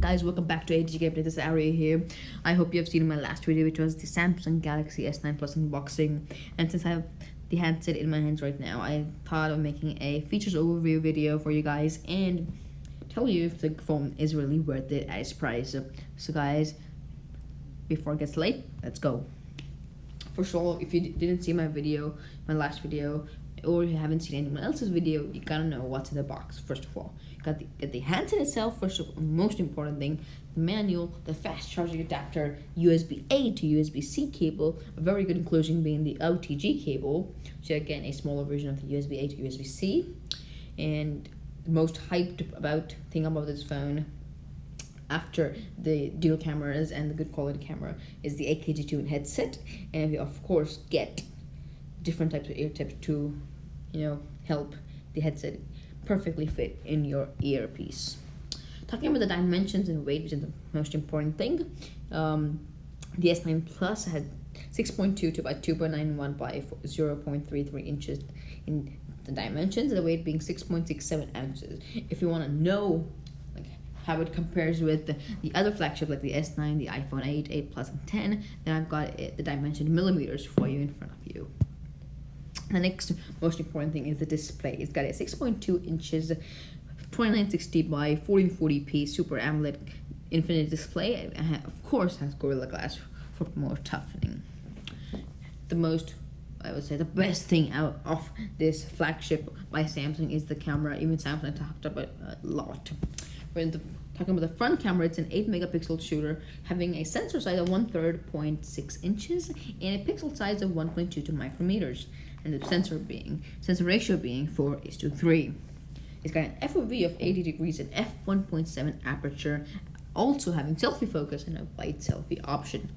Guys, welcome back to ATG Gameplay. This is Ari here. I hope you have seen my last video, which was the Samsung Galaxy S9 Plus unboxing. And since I have the handset in my hands right now, I thought of making a features overview video for you guys and tell you if the phone is really worth it at its price. So guys, before it gets late, let's go. For sure, if you didn't see my last video, or you haven't seen anyone else's video, you gotta know what's in the box. First of all, you got the handset itself. First of all, most important thing, the manual, the fast charging adapter, USB-A to USB-C cable, a very good inclusion being the OTG cable, so again a smaller version of the USB-A to USB-C. And the most hyped thing about this phone, after the dual cameras and the good quality camera, is the 8KG Tune headset, and you of course get different types of ear tips to help the headset perfectly fit in your earpiece. Talking about the dimensions and weight, which is the most important thing, the S9 Plus had 6.22 by 2.91 by 0.33 inches in the dimensions, the weight being 6.67 ounces. If you want to know how it compares with the other flagship like the S9, the iPhone 8, 8 Plus, and 10, then I've got the dimension millimeters for you in front of you. The next most important thing is the display. It's got a 6.2 inches 2960 by 1440p Super AMOLED Infinity display. It of course has Gorilla Glass for more toughening. I would say the best thing out of this flagship by Samsung is the camera. Even Samsung talked about it a lot. Talking about the front camera, it's an 8 megapixel shooter having a sensor size of 1/3 0.6 inches and a pixel size of 1.22 micrometers, and the sensor ratio being 4:3. It's got an FOV of 80 degrees and f1.7 aperture, also having selfie focus and a wide selfie option.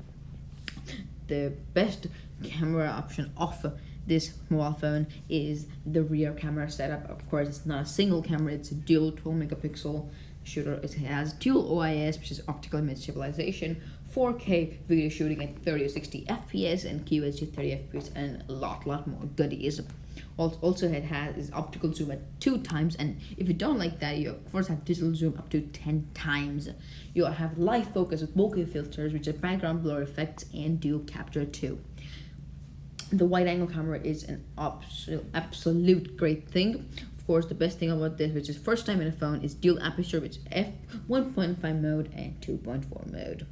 The best camera option of this mobile phone is the rear camera setup. Of course, it's not a single camera, it's a dual 12 megapixel shooter. It has dual OIS, which is optical image stabilization, 4K video shooting at 30 or 60 FPS, and QHD 30 FPS, and a lot more goodies. Also, it has optical zoom at 2 times, and if you don't like that, you of course have digital zoom up to 10 times. You have live focus with bokeh filters, which are background blur effects, and dual capture too. The wide angle camera is an absolute great thing. Of course, the best thing about this, which is first time in a phone, is dual aperture, which is f1.5 mode and 2.4 mode.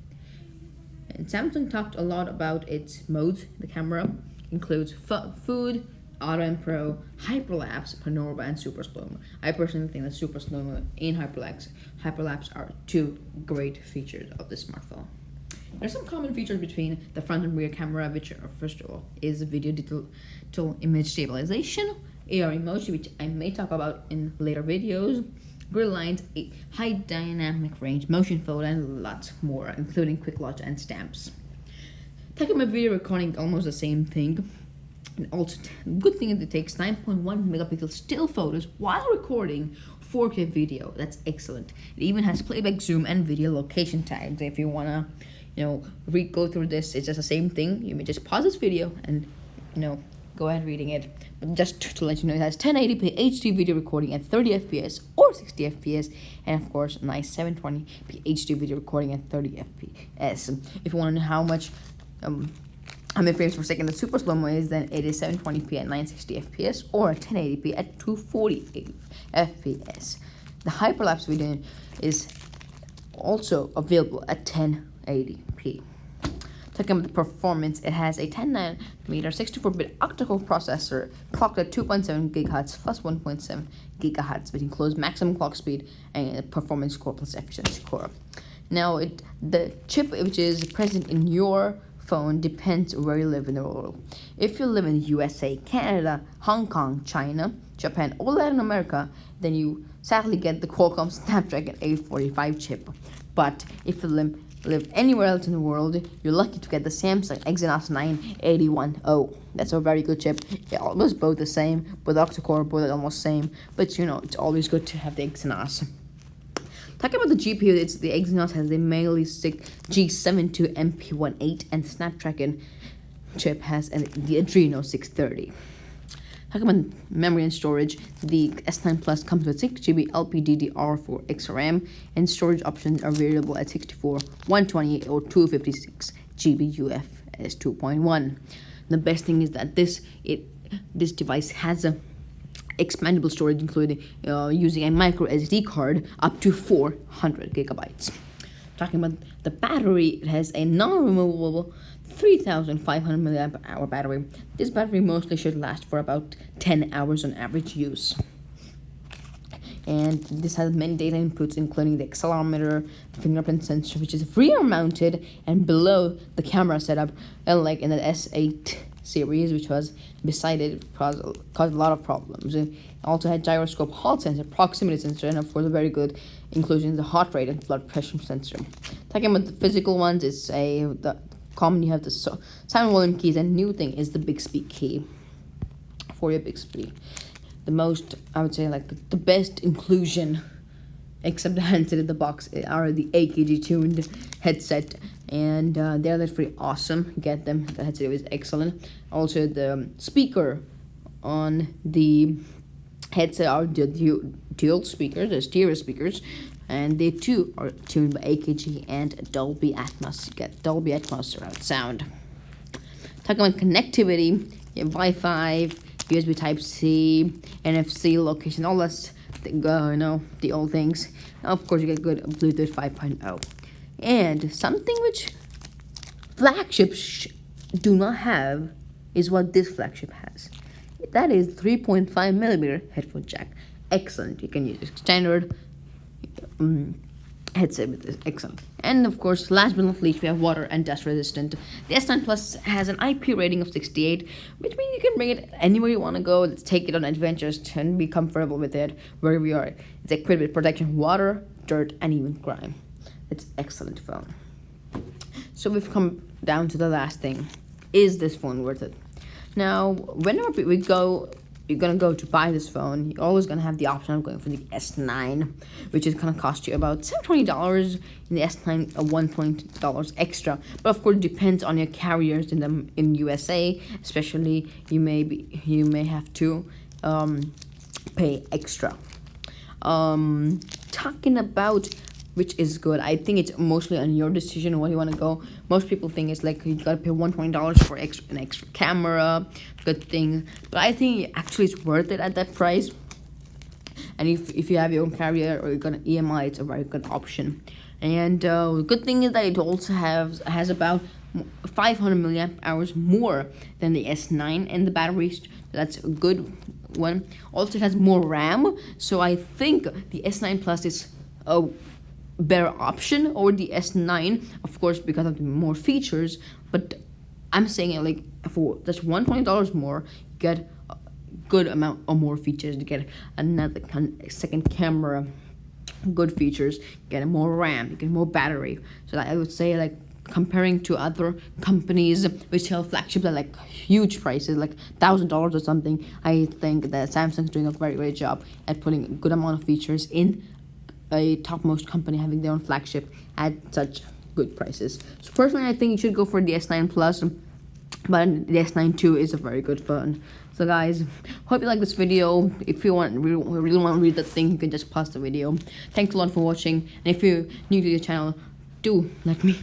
And Samsung talked a lot about its modes. The camera includes food, auto and pro, hyperlapse, panorama, and super slow-mo. I personally think that super slow-mo and hyperlapse are 2 great features of this smartphone. There are some common features between the front and rear camera, which are, first of all, is video digital image stabilization, AR emoji, which I may talk about in later videos, grid lines, a high dynamic range, motion photo, and lots more, including quick launch and stamps. Talking about video recording, almost the same thing. And also, good thing is it takes 9.1 megapixel still photos while recording 4K video. That's excellent. It even has playback, zoom, and video location tags. If you wanna, go through this, it's just the same thing. You may just pause this video and, go ahead reading it. But just to let you know, it has 1080p HD video recording at 30 FPS or 60 FPS, and of course, nice 720p HD video recording at 30 FPS. If you want to know how many frames per second the super slow-mo is, then it is 720p at 960 FPS or 1080p at 240 FPS. The hyperlapse video is also available at 1080p. Talking about the performance, it has a 10nm 64-bit octa-core processor clocked at 2.7 GHz plus 1.7 GHz, which includes maximum clock speed and a performance core plus efficiency core. Now, the chip which is present in your phone depends where you live in the world. If you live in the USA, Canada, Hong Kong, China, Japan, or Latin America, then you sadly get the Qualcomm Snapdragon 845 chip. But if you live anywhere else in the world, you're lucky to get the Samsung Exynos 9810. That's a very good chip. They're almost both the same, both octa-core, both almost same. But it's always good to have the Exynos. Talking about the GPU, the Exynos has the Mali G72 MP18, and the Snapdragon chip has the Adreno 630. Talking about memory and storage, the S9 Plus comes with 6GB LPDDR4X RAM, and storage options are variable at 64, 128, or 256GB UFS 2.1. The best thing is that this device has a expandable storage, including using a micro SD card up to 400 gigabytes. Talking about the battery, it has a non-removable 3,500 milliamp hour battery. This battery mostly should last for about 10 hours on average use. And this has many data inputs, including the accelerometer, fingerprint sensor, which is rear mounted and below the camera setup, unlike in the S8 series, which was beside it, caused a lot of problems. It also had gyroscope, Hall sensor, proximity sensor, and of course a very good inclusion in the heart rate and blood pressure sensor. Talking about the physical ones, it's the common, you have the sound volume keys, and new thing is the Bixby key for your Bixby. The most, I would say, like the best inclusion, except the handset in the box, are the AKG tuned headset, and they're pretty awesome. Get them. The headset is excellent. Also, the speaker on the headset are the dual speakers, the stereo speakers, and they too are tuned by AKG and Dolby Atmos. You get Dolby Atmos surround sound. Talking about connectivity, you have Wi-Fi, USB Type-C, NFC location, all that, the old things. Of course, you get good Bluetooth 5.0. And something which flagships do not have is what this flagship has. That is 3.5 millimeter headphone jack. Excellent. You can use it standard headset with this. Excellent. And of course, last but not least, we have water and dust resistant. The S9 Plus has an IP rating of 68, which means you can bring it anywhere you want to go. Let's take it on adventures and be comfortable with it wherever you are. It's equipped with protection, water, dirt, and even grime. It's excellent phone. So we've come down to the last thing. Is this phone worth it? Now, whenever you're gonna go to buy this phone, you're always gonna have the option of going for the S9, which is gonna cost you about $20. In the S9, $120 extra. But of course, it depends on your carriers in USA. Especially, you may have to pay extra. Talking about which is good, I think it's mostly on your decision where you want to go. Most people think it's like you gotta pay $120 for an extra camera, good thing, but I think actually it's worth it at that price. And if you have your own carrier or you're gonna EMI, it's a very good option. And the good thing is that it also has about 500 milliamp hours more than the S9, and the batteries, that's a good one. Also, it has more RAM, so I think the S9 Plus is a better option over the S9, of course, because of the more features. But I'm saying it like for just $120 more, you get a good amount of more features. You get another second camera, good features, get more RAM, you get more battery. So I would say, like, comparing to other companies which sell flagships at like huge prices, like $1,000 or something, I think that Samsung's doing a very great job at putting a good amount of features in a topmost company having their own flagship at such good prices. So personally, I think you should go for the S9 Plus, but the S9 II is a very good phone. So guys, hope you like this video. If you really want to read the thing, you can just pause the video. Thanks a lot for watching, and if you're new to the channel, do let me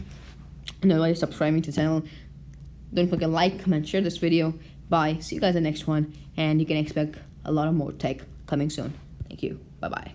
know by subscribing to the channel. Don't forget to like, comment, share this video. Bye. See you guys in the next one, and you can expect a lot of more tech coming soon. Thank you. Bye bye.